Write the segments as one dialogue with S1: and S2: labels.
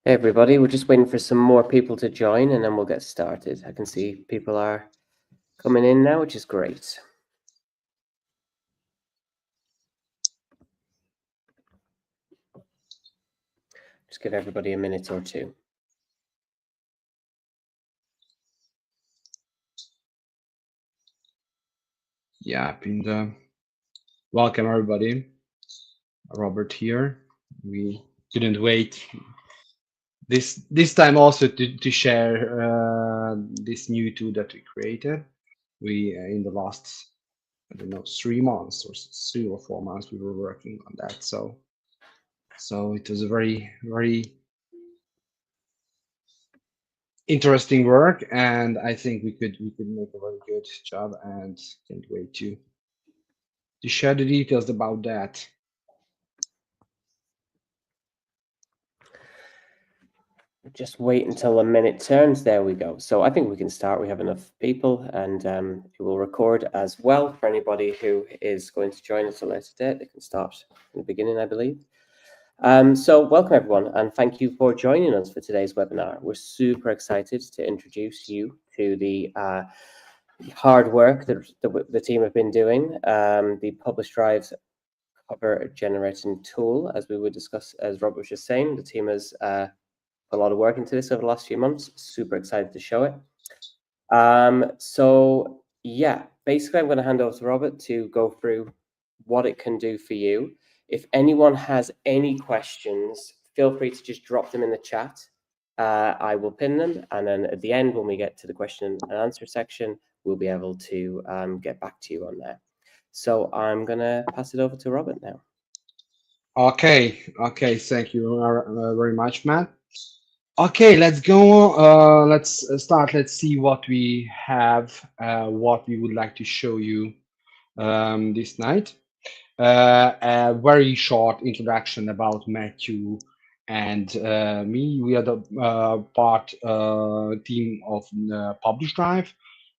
S1: Hey everybody, we're just waiting for some more people to join and then we'll get started. I can see people are coming in now, which is great. Just give everybody a minute or two.
S2: Yeah, welcome everybody. Robert here. We couldn't wait this time also to share this new tool that we created. We in the last, I don't know, 3 months or 3 or 4 months we were working on that. So it was a very interesting work, and I think we could make a very good job, and can't wait to share the details about that.
S1: Just wait until a minute turns. There we go. So I think we can start. We have enough people and it will record as well for anybody who is going to join us at a later date. They can start in the beginning, I believe. So welcome everyone and thank you for joining us for today's webinar. We're super excited to introduce you to the hard work that the team have been doing, the PublishDrive cover generating tool, as we would discuss, as Robert was just saying. The team has a lot of work into this over the last few months. Super excited to show it. So yeah, basically I'm going to hand over to Robert to go through what it can do for you. If anyone has any questions, feel free to just drop them in the chat. I will pin them, and then at the end, when we get to the question and answer section, we'll be able to get back to you on that. So I'm going to pass it over to Robert now.
S2: Okay, thank you very much, Matt. Okay, let's go. Let's start. Let's see what we have, what we would like to show you this night. A very short introduction about Matthew and me. We are the part team of PublishDrive.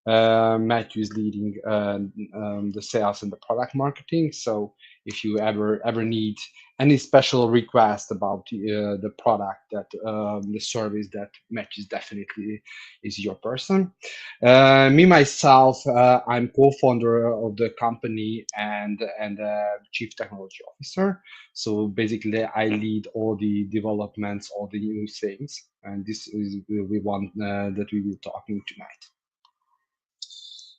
S2: Matthew is leading the sales and the product marketing. So if you ever need any special request about the product, that the service, that Matthew definitely is your person. Me myself, I'm co-founder of the company and chief technology officer. So basically, I lead all the developments, all the new things, and this is the one that we will talking tonight.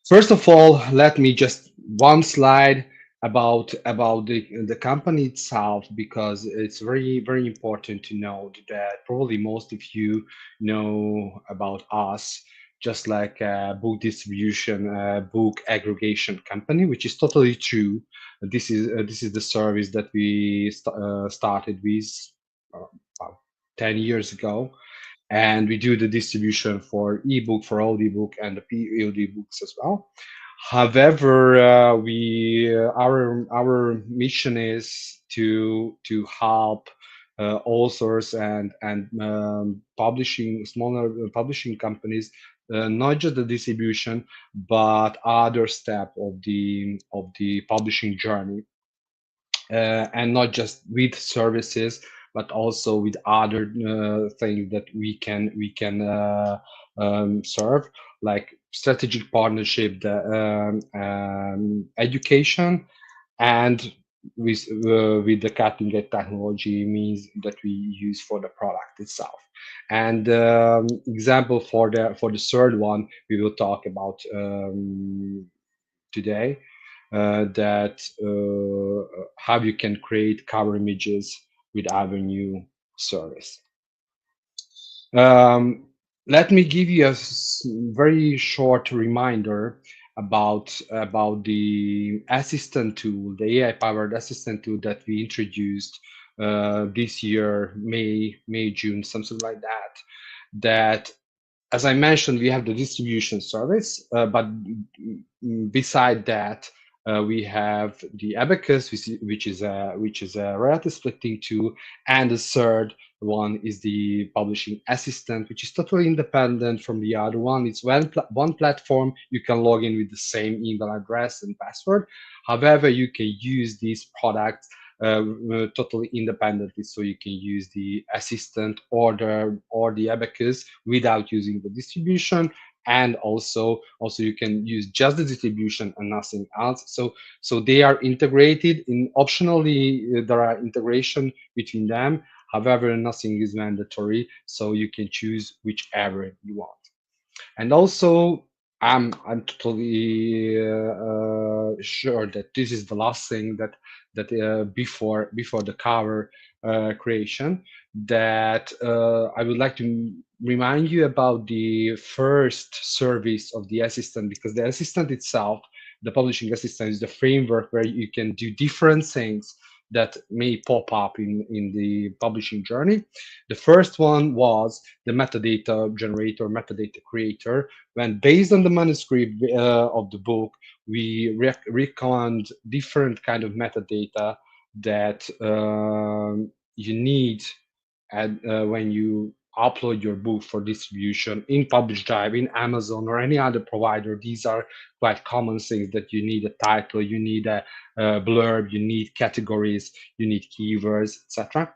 S2: First of all, let me just one slide about the company itself, because it's very important to note that probably most of you know about us just like a book distribution, book aggregation company, which is totally true. This is the service that we started with about 10 years ago, and we do the distribution for ebook, for audiobook, and the POD books as well. However, our mission is to help authors and publishing, smaller publishing companies, not just the distribution but other step of the publishing journey, and not just with services but also with other things that we can serve, like strategic partnership, the education, and with the cutting edge technology means that we use for the product itself. And example for the third one we will talk about today, that how you can create cover images with our new service. Let me give you a very short reminder about the assistant tool, the AI-powered assistant tool that we introduced this year, May, June, something like that. That, as I mentioned, we have the distribution service, but beside that, we have the abacus, which is a royalty splitting tool, and the third one is the publishing assistant, which is totally independent from the other one. It's one platform. You can log in with the same email address and password. However, you can use these products totally independently. So you can use the assistant or the abacus without using the distribution, and also you can use just the distribution and nothing else. So they are integrated. In optionally, there are integration between them. However, nothing is mandatory, so you can choose whichever you want. And also, I'm totally sure that this is the last thing that before the cover creation, that I would like to remind you about the first service of the assistant, because the assistant itself, the publishing assistant, is the framework where you can do different things that may pop up in the publishing journey. The first one was the metadata generator, metadata creator, when based on the manuscript of the book, we recommend different kind of metadata that you need when you upload your book for distribution in PublishDrive, in Amazon, or any other provider. These are quite common things that you need: a title, you need a blurb, you need categories, you need keywords, etc.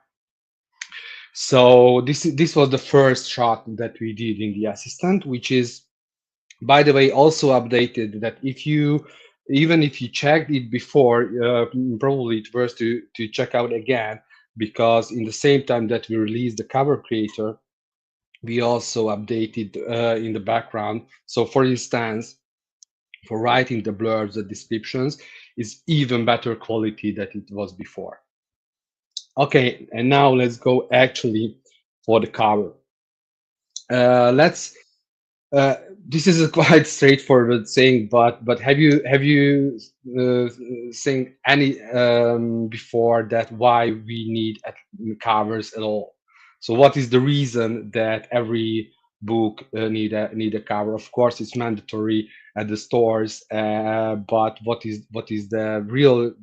S2: So this was the first shot that we did in the assistant, which is, by the way, also updated. That if you, even if you checked it before, probably it's worth to check out again, because in the same time that we released the cover creator, we also updated in the background. So for instance, for writing the blurbs, the descriptions is even better quality than it was before. Okay, and now let's go actually for the cover. Let's. Uh, this is a quite straightforward thing, but have you seen any before that why we need covers at all? So what is the reason that every book need a cover? Of course, it's mandatory at the stores, but what is the real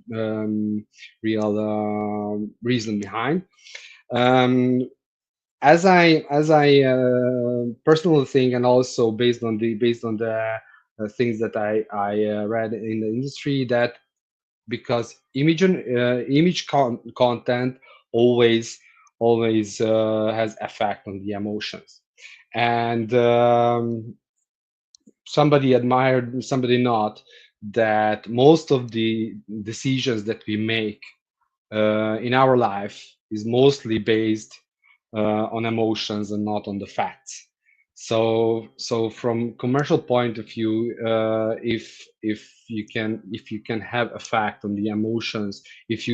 S2: reason behind? Um, as I personally think, and also based on the things that I read in the industry, that because image content always has effect on the emotions, and somebody admired, somebody not, that most of the decisions that we make in our life is mostly based on emotions and not on the facts. So from commercial point of view, if you can have effect on the emotions, if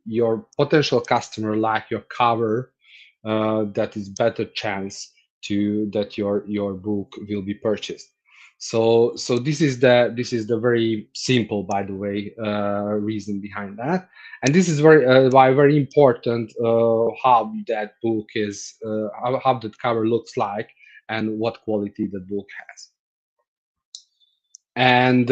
S2: your potential customer like your cover, that is better chance to that your book will be purchased. So this is the very simple, by the way, reason behind that. And this is why very important, how that book is, how that cover looks like, and what quality the book has. And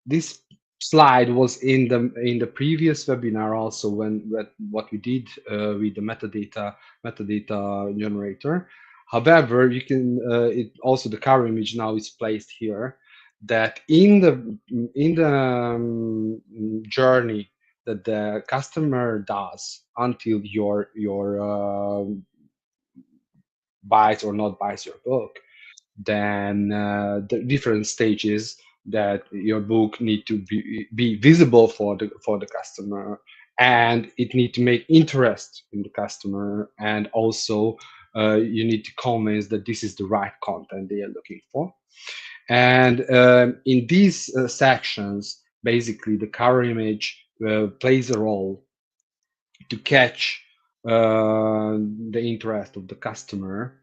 S2: this slide was in the previous webinar also, when what we did with the metadata generator. However, you can it also, the cover image now is placed here, that in the journey that the customer does until your buys or not buys your book, then the different stages that your book need to be visible for the customer, and it need to make interest in the customer, and also you need to convince that this is the right content they are looking for. And in these sections, basically the cover image plays a role to catch the interest of the customer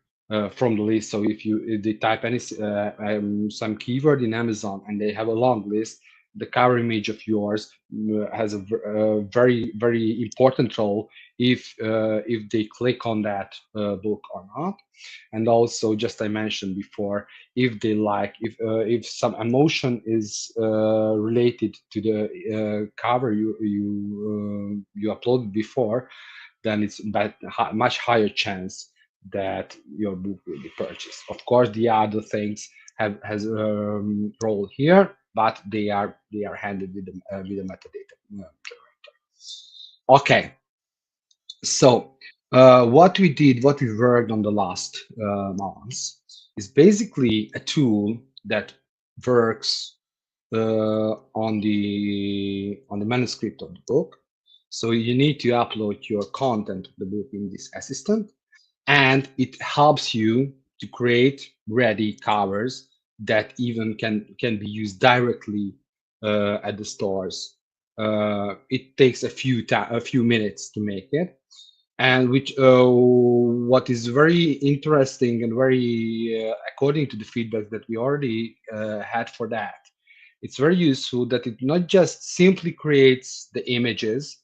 S2: from the list. So if they type some keyword in Amazon and they have a long list, the cover image of yours has a very important role if they click on that book or not. And also, just I mentioned before, if they like, if some emotion is related to the cover you uploaded before, then it's much higher chance that your book will be purchased. Of course, the other things has a role here. but they are handled with the metadata generator. Okay, so what we worked on the last months is basically a tool that works on the manuscript of the book. So you need to upload your content of the book in this assistant, and it helps you to create ready covers that even can be used directly at the stores. It takes a few minutes to make it, and which what is very interesting and very according to the feedback that we already had for that, it's very useful that it not just simply creates the images,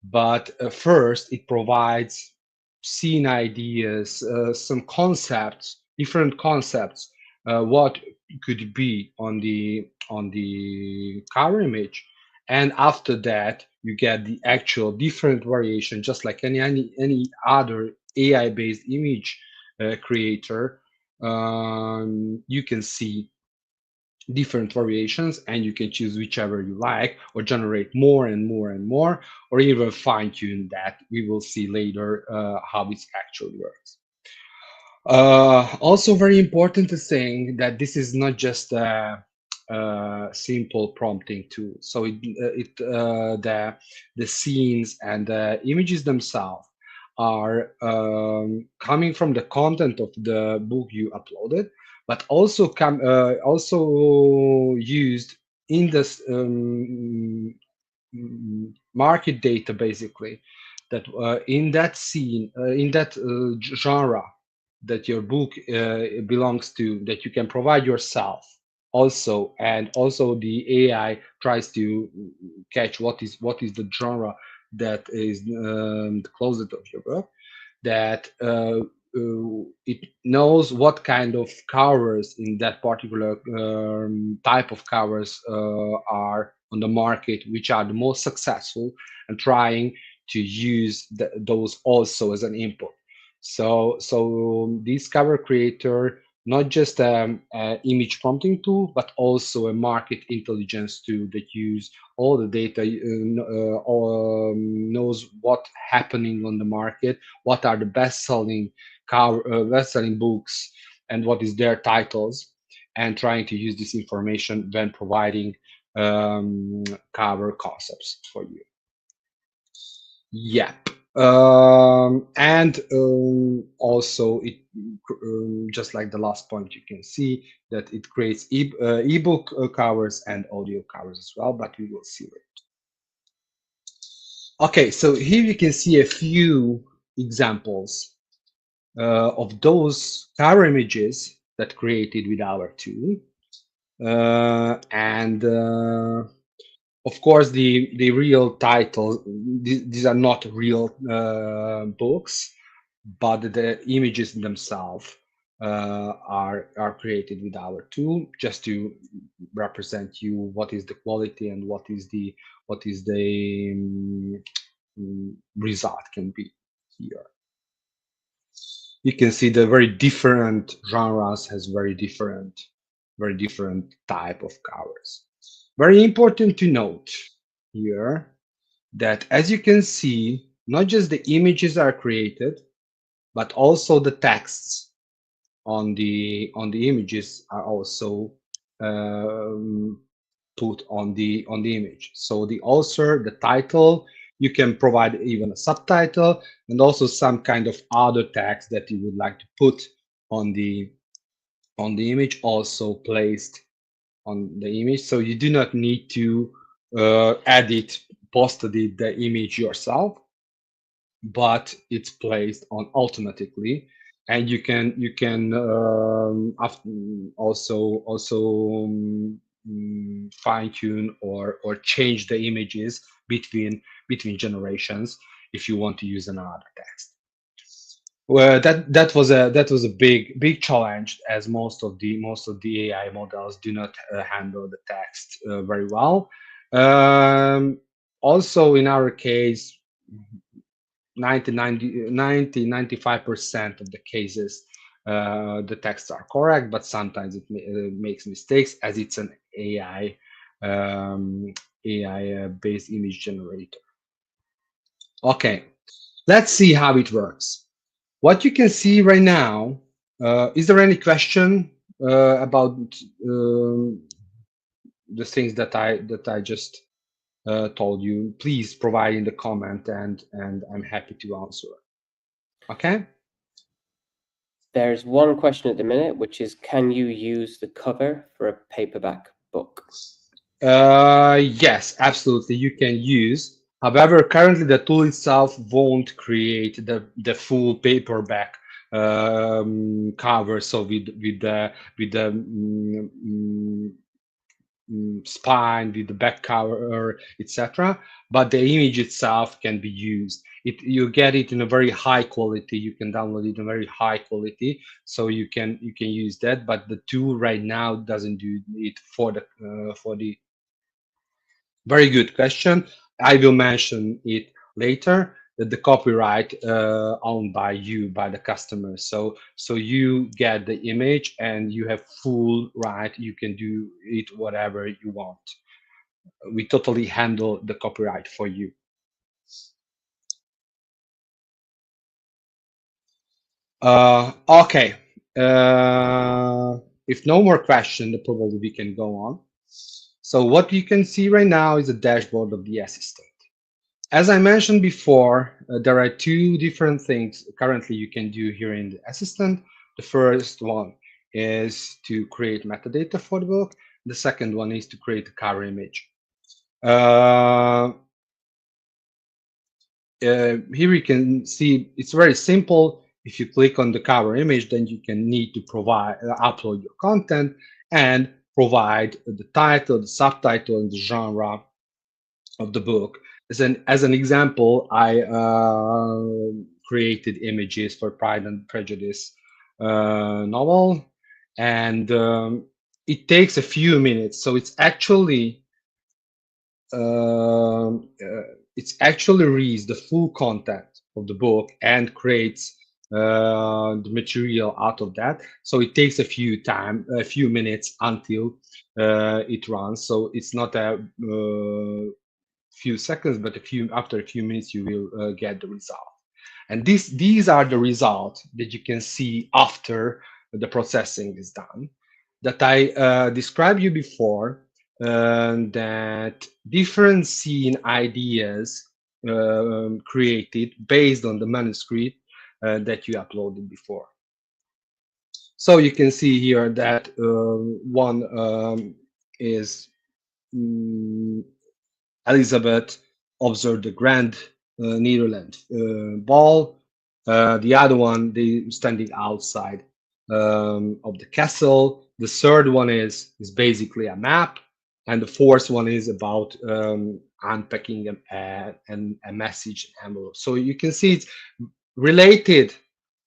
S2: but first it provides scene ideas, some concepts, different concepts, what could be on the cover image, and after that you get the actual different variation, just like any other AI based image creator. You can see different variations, and you can choose whichever you like, or generate more and more and more, or even fine tune that. We will see later how it actually works. Also very important to saying that this is not just a simple prompting tool. So the scenes and the images themselves are coming from the content of the book you uploaded, but also used in this market data, basically, that in that scene, in that genre that your book belongs to, that you can provide yourself also, and also the AI tries to catch what is the genre that is the closest of your book, that it knows what kind of covers in that particular type of covers are on the market, which are the most successful, and trying to use those also as an input. So this cover creator, not just a image prompting tool, but also a market intelligence tool that use all the data, knows what's happening on the market, what are the best-selling books, and what is their titles, and trying to use this information when providing cover concepts for you. Yep. And also it just like the last point, you can see that it creates ebook covers and audio covers as well, but we will see it. Okay, so here you can see a few examples of those cover images that created with our tool. And of course, the real title, these are not real books, but the images themselves are created with our tool, just to represent you what is the quality and what is the result can be here. You can see the very different genres has very different type of covers. Very important to note here that, as you can see, not just the images are created, but also the texts on the images are also put on the image. So the author, the title, you can provide even a subtitle, and also some kind of other text that you would like to put on the image, also placed on the image. So you do not need to edit, post the image yourself, but it's placed on automatically, and you can also fine tune or change the images between generations if you want to use another text. Well, that was a big challenge, as most of the AI models do not handle the text very well. Also, in our case, 95% of the cases, the texts are correct, but sometimes it makes mistakes, as it's an AI AI-based image generator. Okay, let's see how it works. What you can see right now, is there any question about the things that I just told you? Please provide in the comment, and I'm happy to answer. Okay.
S1: There's one question at the minute, which is, can you use the cover for a paperback book?
S2: Yes, absolutely. You can use. However, currently the tool itself won't create the full paperback cover. So with the spine, with the back cover, etc. But the image itself can be used. You get it in a very high quality. You can download it in very high quality, so you can use that. But the tool right now doesn't do it for the. Very good question. I will mention it later. That the copyright owned by you, by the customer. So you get the image and you have full right. You can do it whatever you want. We totally handle the copyright for you. Okay. If no more question, then probably we can go on. So what you can see right now is a dashboard of the assistant. As I mentioned before, there are two different things currently you can do here in the assistant. The first one is to create metadata for the book. The second one is to create a cover image. Here you can see it's very simple. If you click on the cover image, then you can need to upload your content and provide the title, the subtitle, and the genre of the book. As an example, I created images for Pride and Prejudice novel, and it takes a few minutes. So um, uh, it's actually reads the full content of the book and creates the material out of that. So it takes a few minutes until it runs. So it's not a few seconds, but after a few minutes, you will get the result. And these are the results that you can see after the processing is done. That I described you before, that different scene ideas created based on the manuscript that you uploaded before. So you can see here that one is Elizabeth observed the Grand Netherlands ball. The other one, they standing outside of the castle. The third one is basically a map, and the fourth one is about unpacking a message envelope. So you can see it's related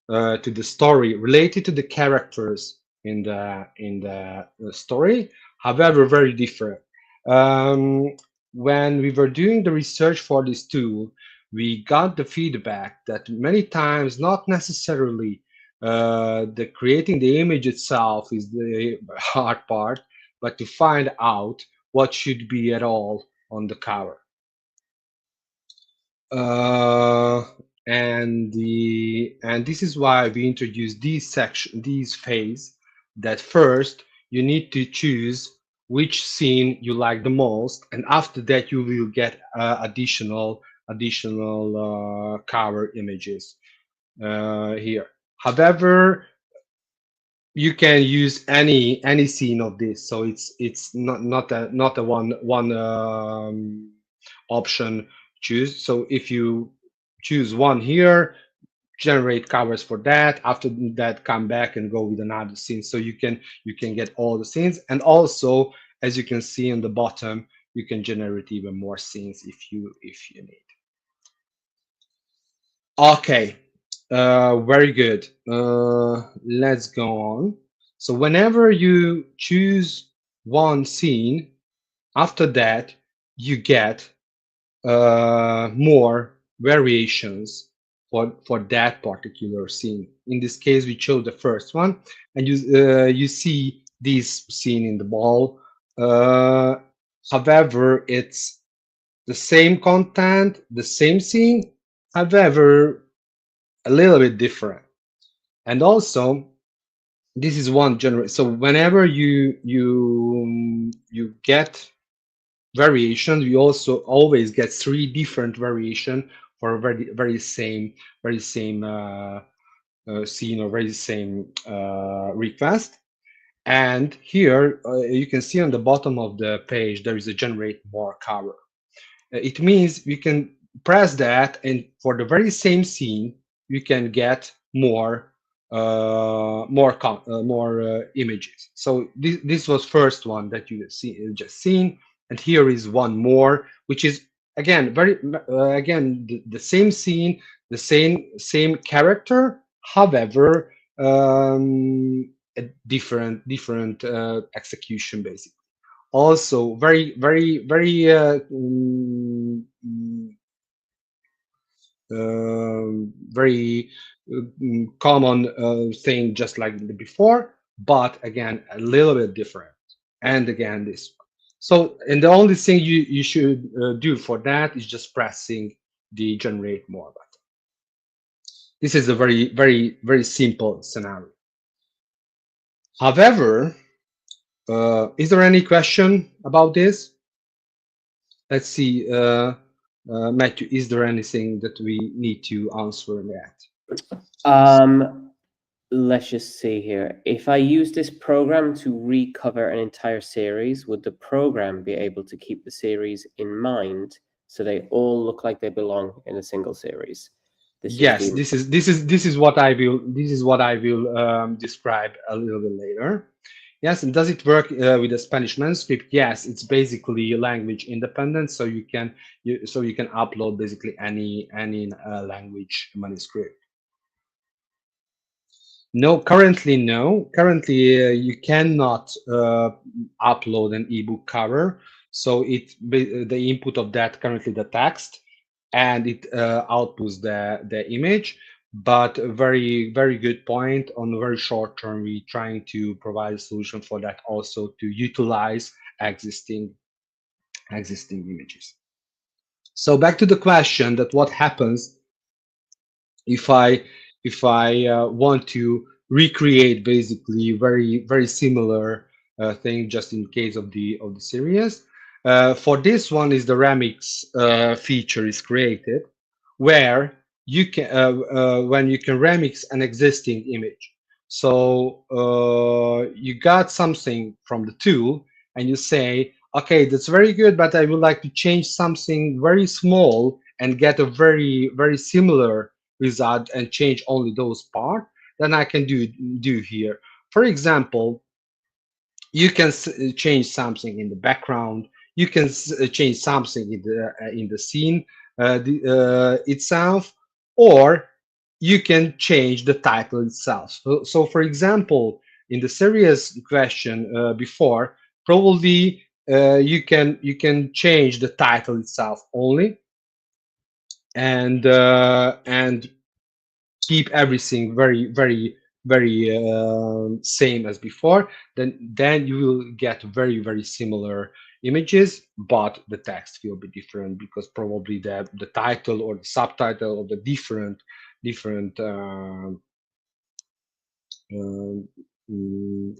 S2: to the story, related to the characters in the story. However, very different. Um, when we were doing the research for this tool, we got the feedback that many times not necessarily the creating the image itself is the hard part, but to find out what should be at all on the cover. Uh, and this is why we introduced these phase. That first you need to choose which scene you like the most, and after that you will get additional cover images here. However, you can use any scene of this, so it's not a one option choose. So if you choose one here, generate covers for that. After that, come back and go with another scene, so you can get all the scenes. And also, as you can see on the bottom, you can generate even more scenes if you need. Okay, very good. Let's go on. So whenever you choose one scene, after that you get more variations for that particular scene. In this case, we chose the first one, and you see this scene in the ball. However, it's the same content, the same scene, however, a little bit different. And also, this is one general. So whenever you get variation, we also always get three different variation for a very same scene or very same request. And here you can see on the bottom of the page there is a generate more cover. It means we can press that, and for the very same scene, you can get more images. So this was first one that you just seen, and here is one more, which is again again the same scene, the same character, however, a different execution basically. Also very common thing, just like before, but again a little bit different. And again this one. So, and the only thing you should do for that is just pressing the generate more button. This is a very simple scenario. However, is there any question about this? Let's see, Matthew, is there anything that we need to answer in that?
S1: Let's just see here. If I use this program to recover an entire series, would the program be able to keep the series in mind so they all look like they belong in a single series?
S2: Yes, this is what I will describe a little bit later. Yes, and does it work with the Spanish manuscript? Yes, it's basically language independent, so you can upload basically any language manuscript. No, currently no. Currently, you cannot upload an ebook cover. So the input of that currently the text, and it outputs the image. But a very good point. On a very short term, we're trying to provide a solution for that, also to utilize existing images. So back to the question that what happens if I want to recreate basically very similar thing, just in case of the series. For this one is the remix feature is created, where you can when you can remix an existing image. So you got something from the tool and you say, okay, that's very good, but I would like to change something very small and get a very similar result and change only those parts, then I can do here. For example, you can change something in the background. You can change something in the scene itself, or you can change the title itself. So for example, in the series question before, probably you can change the title itself only, and keep everything very same as before. Then you will get very similar images, but the text will be different, because probably the title or the subtitle or the different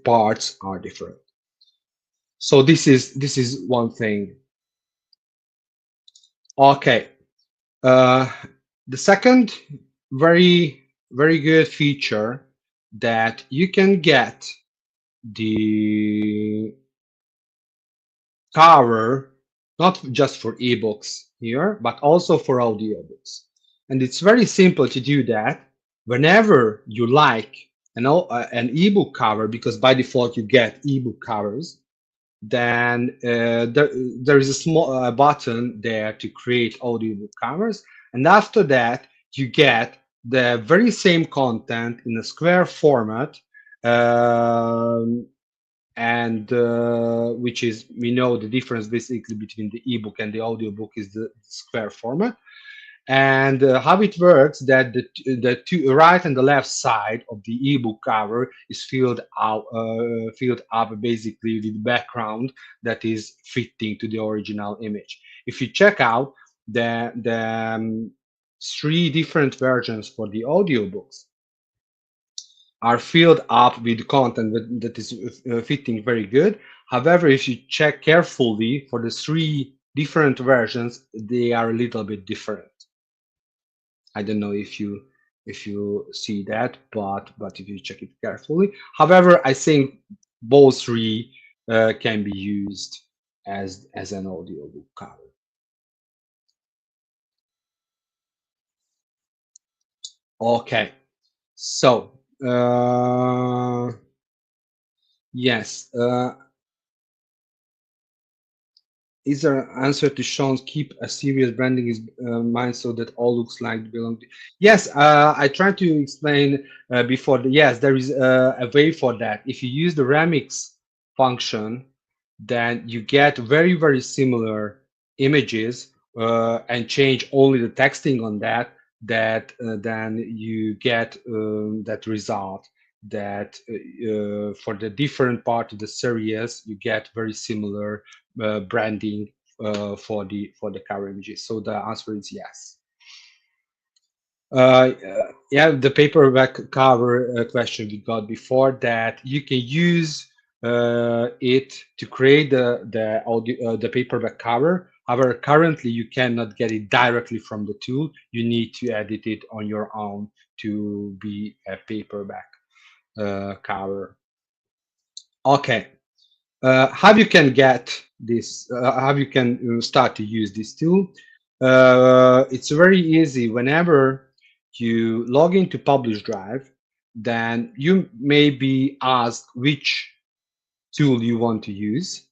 S2: parts are different. So this is one thing. Okay, the second very good feature that you can get the cover not just for ebooks here, but also for audiobooks. And it's very simple to do that. Whenever you like an ebook cover, because by default you get ebook covers, then there is a small button there to create audiobook covers, and after that you get the very same content in a square format, and which is, we know the difference basically between the ebook and the audiobook is the square format. And how it works, that the two, right and the left side of the ebook cover is filled up basically with background that is fitting to the original image. If you check out the three different versions for the audiobooks are filled up with content that is fitting very good. However, if you check carefully for the three different versions, they are a little bit different. I don't know if you see that, but if you check it carefully. However, I think both three can be used as an audiobook cover. Okay, so yes, is there an answer to Sean's keep a serious branding is mind so that all looks like belong to? Yes, I tried to explain before. Yes, there is a way for that. If you use the remix function, then you get very similar images and change only the texting on that. Then you get that result that for the different part of the series you get very similar branding for the cover images. So the answer is yes. Yeah, the paperback cover question we got before, that you can use it to create the paperback cover. However, currently you cannot get it directly from the tool. You need to edit it on your own to be a paperback cover. Okay. How you can get this, how you can start to use this tool. It's very easy. Whenever you log into PublishDrive, then you may be asked which tool you want to use,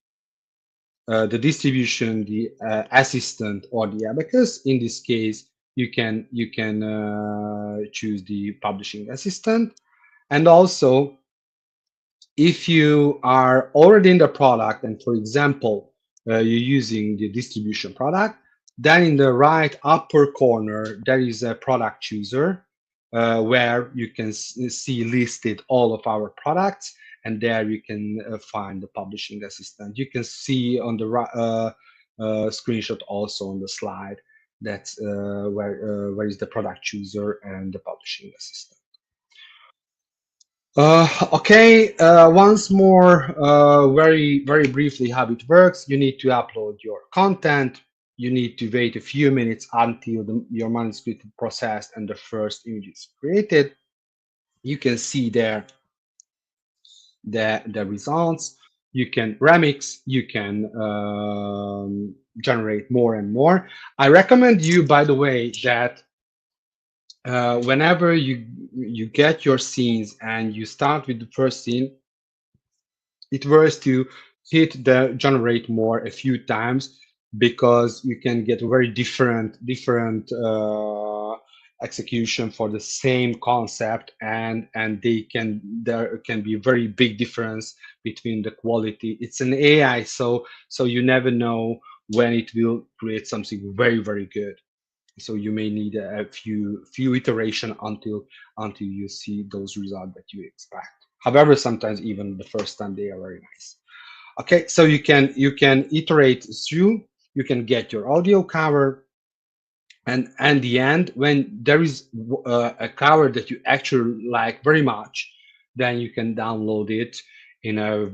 S2: the distribution, the assistant, or the abacus. In this case, you can choose the publishing assistant. And also, if you are already in the product, and for example you're using the distribution product, then in the right upper corner there is a product chooser where you can see listed all of our products, and there you can find the publishing assistant. You can see on the screenshot also on the slide, that's where is the product chooser and the publishing assistant. Okay, once more, very briefly how it works. You need to upload your content. You need to wait a few minutes until your manuscript is processed and the first image is created. You can see there the results. You can remix, you can generate more and more. I recommend you, by the way, that whenever you get your scenes and you start with the first scene, it works to hit the generate more a few times, because you can get very different execution for the same concept, and there can be very big difference between the quality. It's an AI, so you never know when it will create something very good. So you may need a few iteration until you see those results that you expect. However, sometimes even the first time they are very nice. Okay, so you can iterate through. You can get your audio cover, and the end, when there is a cover that you actually like very much, then you can download it in a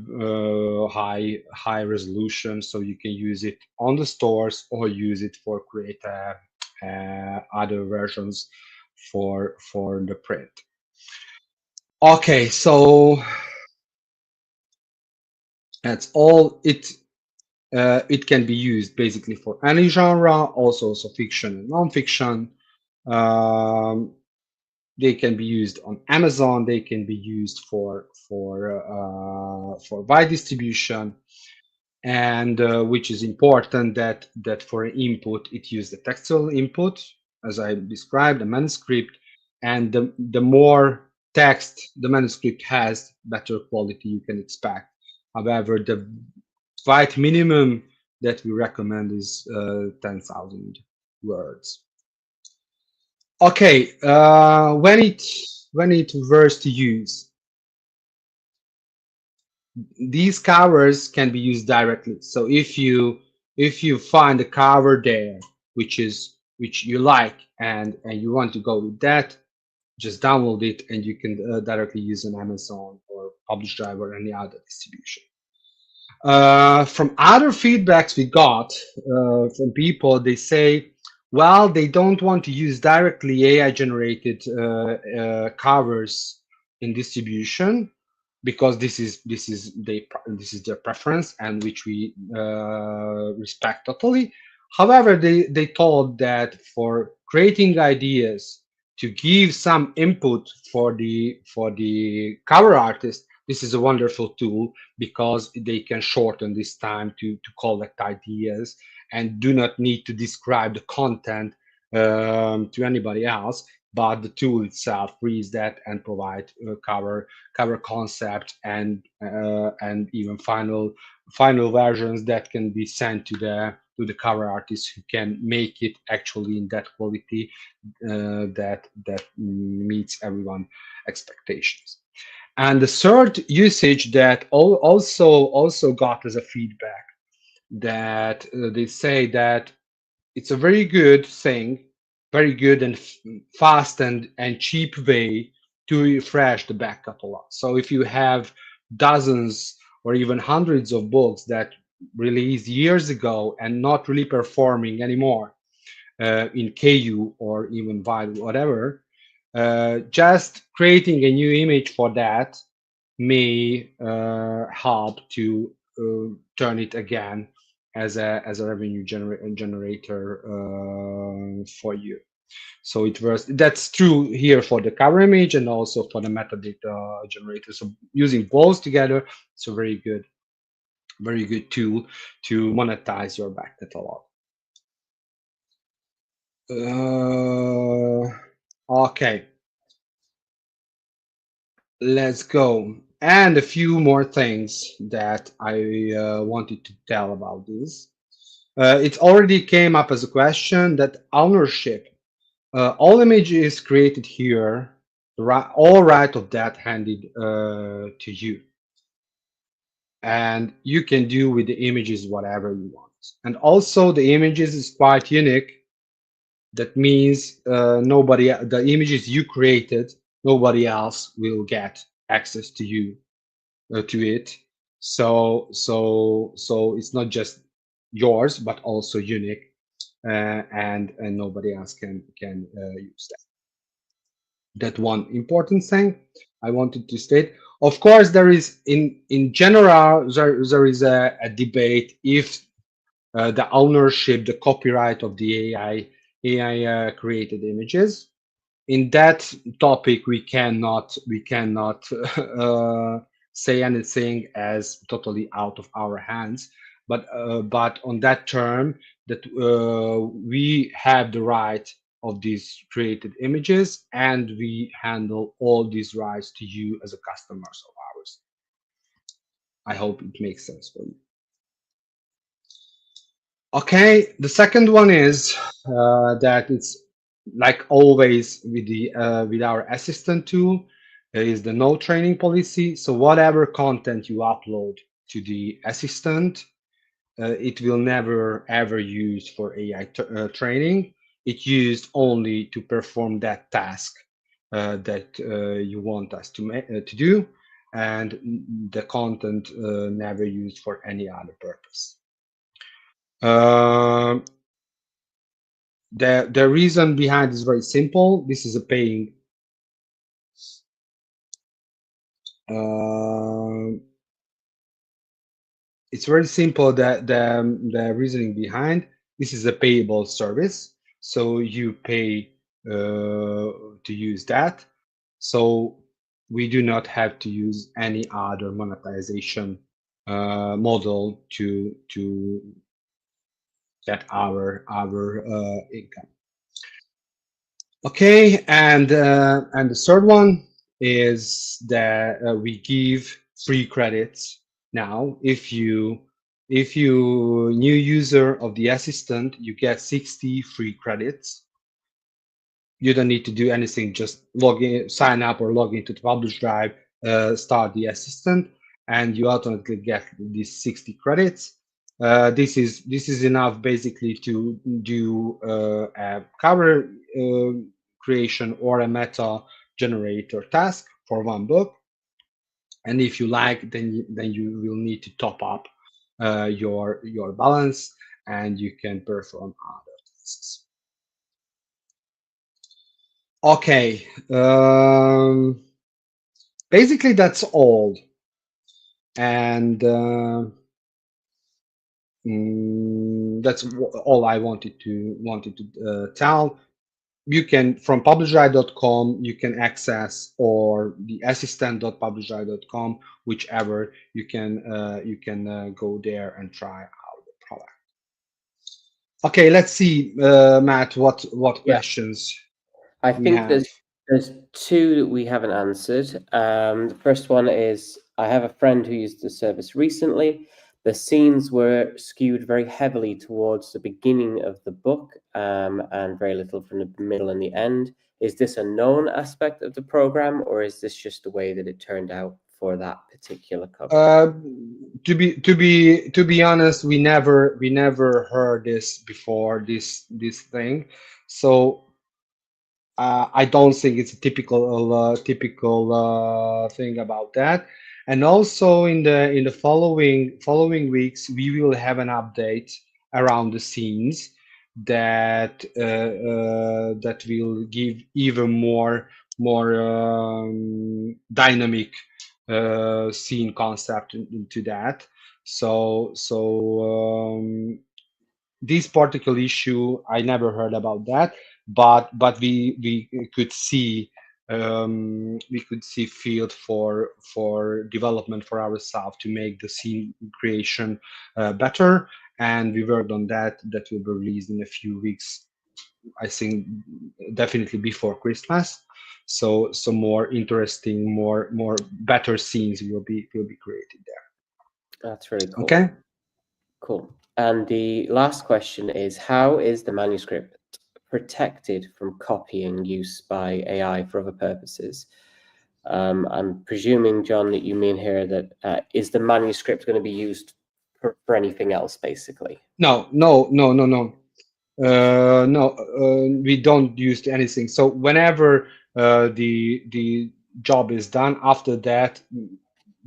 S2: high resolution, so you can use it on the stores or use it for create other versions for the print. Okay, so that's all. It can be used basically for any genre, also so fiction and non-fiction. Um, they can be used on Amazon. They can be used for wide distribution, and which is important that for input it use the textual input as I described, the manuscript, and the more text the manuscript has, better quality you can expect. However, the quite minimum that we recommend is 10,000 words. Okay, when it refers to use, these covers can be used directly. So if you find a cover there which you like and you want to go with that, just download it and you can directly use on Amazon or PublishDrive or any other distribution. From other feedbacks we got from people, they say, well, they don't want to use directly AI generated covers in distribution because this is their preference and which we respect totally. However, they told that for creating ideas to give some input for the cover artist, this is a wonderful tool because they can shorten this time to collect ideas and do not need to describe the content to anybody else, but the tool itself reads that and provide cover concept and even final versions that can be sent to the cover artist who can make it actually in that quality that meets everyone expectations. And the third usage that also got as a feedback that they say that it's a very good thing, very good and fast and cheap way to refresh the back catalog. So if you have dozens or even hundreds of books that released years ago and not really performing anymore in KU or even by whatever, just creating a new image for that may help to turn it again as a revenue generator for you. So it was that's true here for the cover image and also for the metadata generator. So using both together, it's a very good tool to monetize your back catalog. Okay, let's go. And a few more things that I wanted to tell about this. It already came up as a question that ownership. All images created here, all right of that handed to you. And you can do with the images whatever you want. And also the images is quite unique. That means the images you created, nobody else will get access to you to it. So it's not just yours, but also unique, and nobody else can use that. That one important thing I wanted to state. Of course, there is in general there is a debate if the ownership, the copyright of the AI created images. In that topic, we cannot say anything as totally out of our hands. But on that term, that we have the right of these created images, and we handle all these rights to you as a customers of ours. I hope it makes sense for you. Okay, the second one is that it's like always with the with our assistant tool, there is the no training policy. So whatever content you upload to the assistant, it will never ever use for AI training. It used only to perform that task that you want us to do, and the content never used for any other purpose. Um the reason behind is very simple. This is a paying. Uh, it's very simple. The reasoning behind this is a payable service, so you pay to use that. So we do not have to use any other monetization model to get our income. Okay, and the third one is that we give free credits now. If you new user of the assistant, you get 60 free credits. You don't need to do anything. Just log in, sign up, or log into the PublishDrive, start the assistant, and you automatically get these 60 credits. This is enough basically to do a cover creation or a meta generator task for one book. And if you like, then you will need to top up your balance, and you can perform other tasks. Okay, basically that's all, and that's all I wanted to tell. You can, from publishdrive.com, you can access, or the assistant.publishdrive.com, whichever. You can go there and try out the product. Okay, let's see, Matt, what
S1: Yeah.
S2: questions
S1: I
S2: we
S1: think
S2: have.
S1: there's two that we haven't answered. The first one is, I have a friend who used the service recently. The scenes were skewed very heavily towards the beginning of the book, and very little from the middle and the end. Is this a known aspect of the program, or is this just the way that it turned out for that particular cover?
S2: To be honest, we never heard this before, this thing. So I don't think it's a typical thing about that. And also in the following weeks, we will have an update around the scenes that will give even more dynamic scene concept into that. So this particular issue, I never heard about that, but we could see field for development for ourselves to make the scene creation better, and we worked on that. That will be released in a few weeks, I think, definitely before Christmas. So more interesting, more better scenes will be created
S1: That's really
S2: there.
S1: cool.
S2: Okay.
S1: Cool. And the last question is, how is the manuscript protected from copying use by AI for other purposes? I'm presuming, John, that you mean here that is the manuscript going to be used for anything else, basically?
S2: No, no, no, no, no. No, we don't use anything. So whenever the job is done, after that,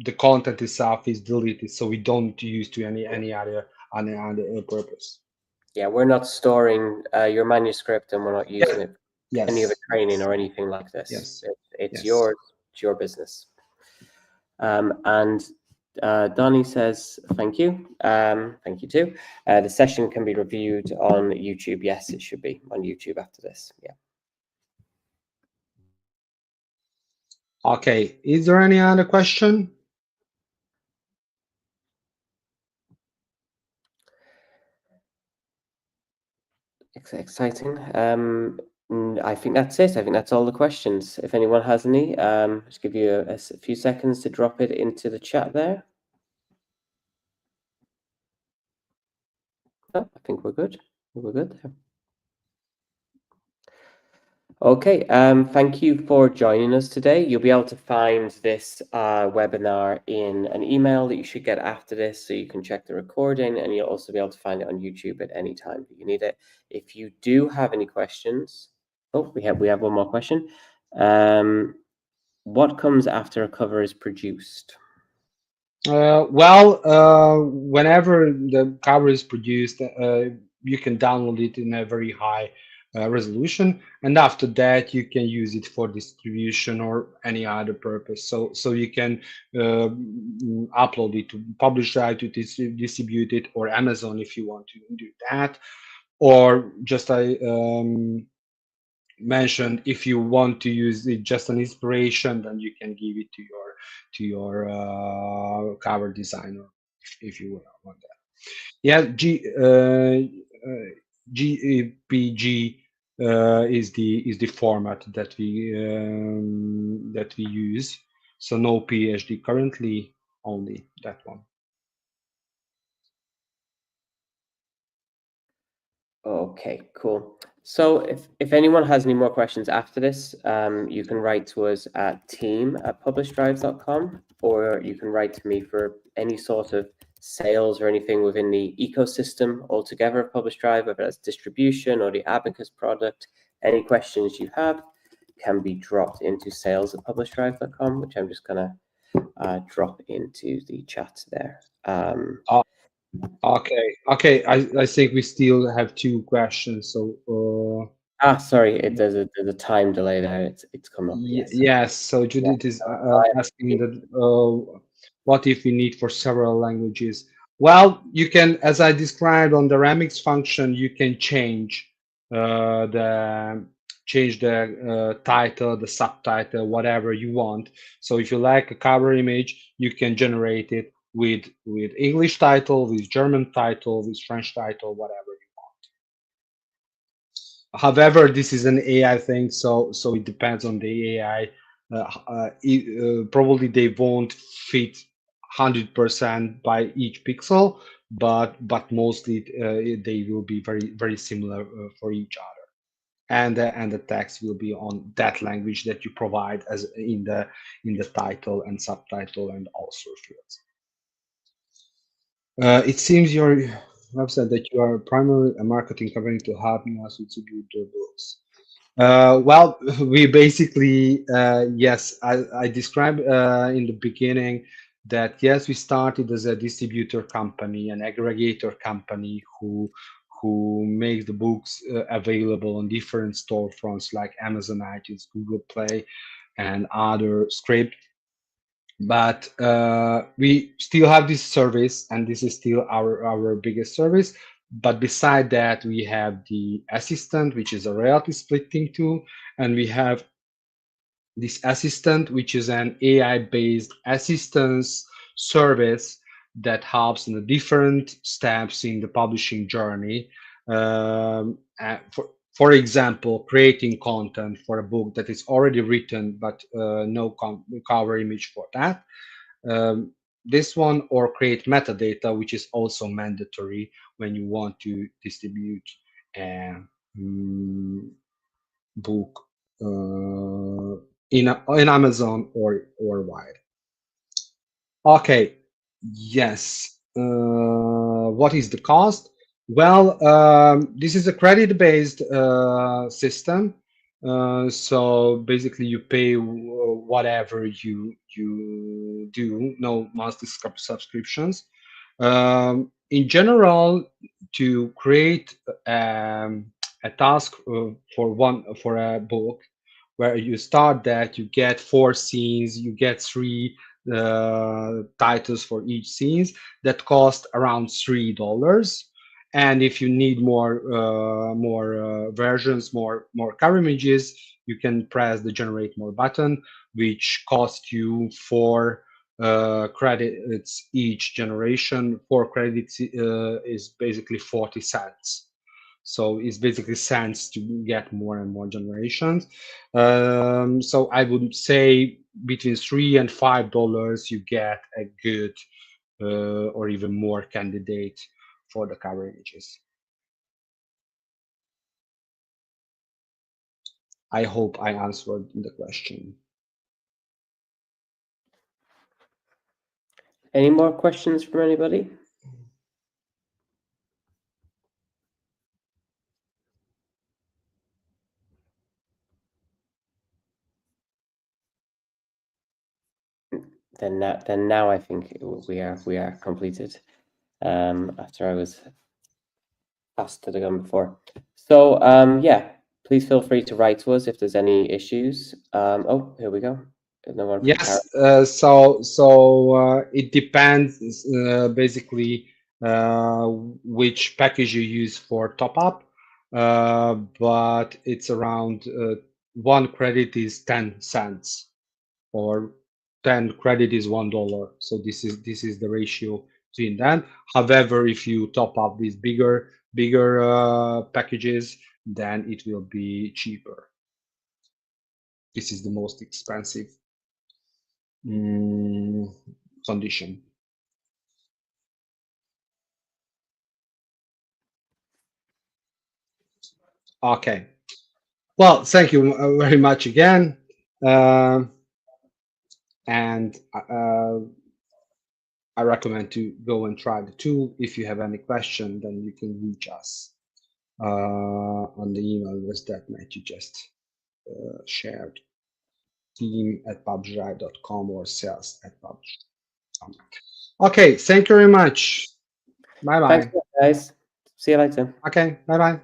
S2: the content itself is deleted. So we don't use to any other purpose.
S1: Yeah, we're not storing your manuscript, and we're not using it for any other
S2: Yes.
S1: training or anything like this.
S2: Yes.
S1: It's
S2: Yes.
S1: yours. It's your business. And Donnie says, thank you. Thank you too. The session can be reviewed on YouTube. Yes, it should be on YouTube after this. Yeah.
S2: Okay. Is there any other question?
S1: Exciting. I think that's it. I think that's all the questions. If anyone has any, just give you a few seconds to drop it into the chat there. Oh, I think we're good. We're good there. Okay, thank you for joining us today. You'll be able to find this webinar in an email that you should get after this, so you can check the recording, and you'll also be able to find it on YouTube at any time that you need it. If you do have any questions, oh, we have one more question. What comes after a cover is produced?
S2: Whenever the cover is produced, you can download it in a very high resolution, and after that, you can use it for distribution or any other purpose. So you can upload it to PublishDrive to distribute it, or Amazon if you want to do that, or just mentioned, if you want to use it just an inspiration, then you can give it to your cover designer if you want that. Yeah, GPG is the format that we use. So no PhD currently, only that one.
S1: Okay, cool. So if anyone has any more questions after this, you can write to us at team@publishdrive.com, or you can write to me for any sort of sales or anything within the ecosystem altogether of PublishDrive, whether that's distribution or the Abacus product. Any questions you have can be dropped into sales@publishdrive.com, which I'm just gonna drop into the chat there.
S2: Okay. I think we still have two questions. So
S1: Sorry, there's a time delay there. It's come up. Yes.
S2: yes. So
S1: Yeah.
S2: Judith is
S1: I-
S2: asking that what if we need for several languages? Well, you can, as I described on the remix function, you can the title, the subtitle, whatever you want. So if you like a cover image, you can generate it with English title, with German title, with French title, whatever. However, this is an AI thing, so it depends on the AI. Probably they won't fit 100% by each pixel, but mostly they will be very similar for each other. And the text will be on that language that you provide as in the title and subtitle and all sorts of fields. It seems your website that you are primarily a marketing company to help us distribute the books. Well, we basically, yes, I described in the beginning that yes, we started as a distributor company, an aggregator company who makes the books available on different storefronts like Amazon, iTunes, Google Play, and other script. But we still have this service, and this is still our biggest service. But beside that, we have the assistant, which is a royalty splitting tool, and we have this assistant, which is an AI-based assistance service that helps in the different steps in the publishing journey. For example, creating content for a book that is already written, but no cover image for that. This one, or create metadata, which is also mandatory when you want to distribute a book in Amazon or wide. Okay, yes. What is the cost? Well, this is a credit-based system. So basically, you pay whatever you do. No monthly subscriptions. In general, to create a task for a book, where you start that, you get 4 scenes, you get 3 titles for each scenes that cost around $3. And if you need more versions, more cover images, you can press the generate more button, which costs you 4 credits each generation. 4 credits is basically 40 cents. So it's basically cents to get more and more generations. So I would say between $3 and $5 you get a good or even more candidate for the cover images. I hope I answered the question.
S1: Any more questions from anybody? Then now I think we are completed. After I was passed to the gun before. So yeah, please feel free to write to us if there's any issues. Oh, here we go. No one from
S2: Yes, so it depends basically which package you use for top up, but it's around 1 credit is 10 cents, or 10 credit is $1. So this is the ratio between that. However, if you top up these bigger packages, then it will be cheaper. This is the most expensive condition. Okay. Well, thank you very much again. And I recommend to go and try the tool. If you have any question, then you can reach us on the email address that Matthew just shared, team@publishdrive.com or sales@publishdrive.com. Okay, thank you very much. Bye
S1: Thanks,
S2: bye.
S1: guys. See you later.
S2: Okay, bye bye.